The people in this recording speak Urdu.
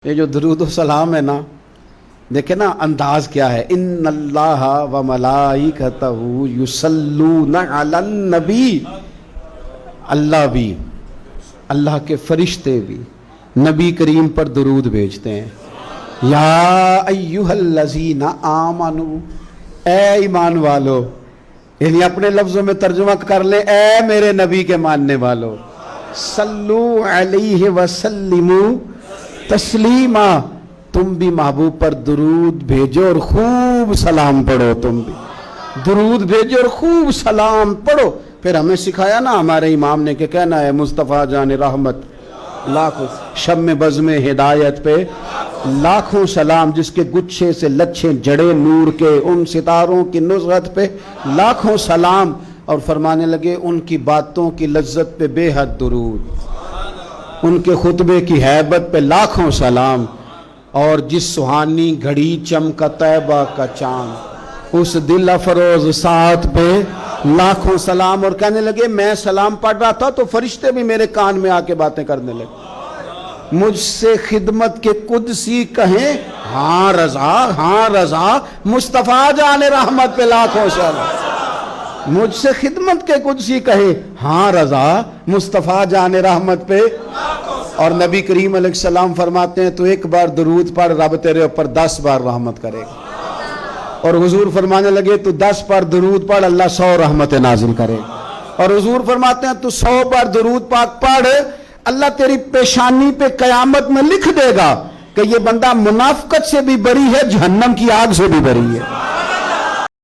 یہ جو درود و سلام ہے نا، دیکھیں نا انداز کیا ہے. ان اللہ و ملائکتہ یصلون علی النبی. اللہ بھی، اللہ کے فرشتے بھی نبی کریم پر درود بھیجتے ہیں. یا ایھا الذین آمنو، اے ایمان والو. یعنی اپنے لفظوں میں ترجمہ کر لیں، اے میرے نبی کے ماننے والو. صلو علیہ وسلموا تسلیما، تم بھی محبوب پر درود بھیجو اور خوب سلام پڑھو. تم بھی درود بھیجو اور خوب سلام پڑھو. پھر ہمیں سکھایا نا ہمارے امام نے کہ کہنا ہے مصطفیٰ جان رحمت لاکھوں شم بزم ہدایت پہ لاکھوں سلام، جس کے گچھے سے لچھیں جڑے نور کے، ان ستاروں کی نصرت پہ لاکھوں سلام. اور فرمانے لگے ان کی باتوں کی لذت پہ بے حد درود، ان کے خطبے کی ہیبت پہ لاکھوں سلام. اور جس سہانی گھڑی چمکا طیبہ کا چاند، اس دل افروز ساتھ پہ لاکھوں سلام. اور کہنے لگے میں سلام پڑھ رہا تھا تو فرشتے بھی میرے کان میں آ کے باتیں کرنے لگے. مجھ سے خدمت کے قدسی کہیں ہاں رضا، ہاں رضا، مصطفیٰ جان رحمت پہ لاکھوں سلام. مجھ سے خدمت کے قدسی کہے ہاں رضا، مصطفیٰ جان رحمت پہ. اور نبی کریم علیہ السلام فرماتے ہیں تو ایک بار درود پڑھ، رب تیرے اوپر 10 بار رحمت کرے گا. اور حضور فرمانے لگے تو 10 بار درود پڑھ، اللہ 100 رحمت نازل کرے گا. اور حضور فرماتے ہیں تو 100 بار درود پاک پڑھ، اللہ تیری پیشانی پہ قیامت میں لکھ دے گا کہ یہ بندہ منافقت سے بھی بری ہے، جہنم کی آگ سے بھی بری ہے.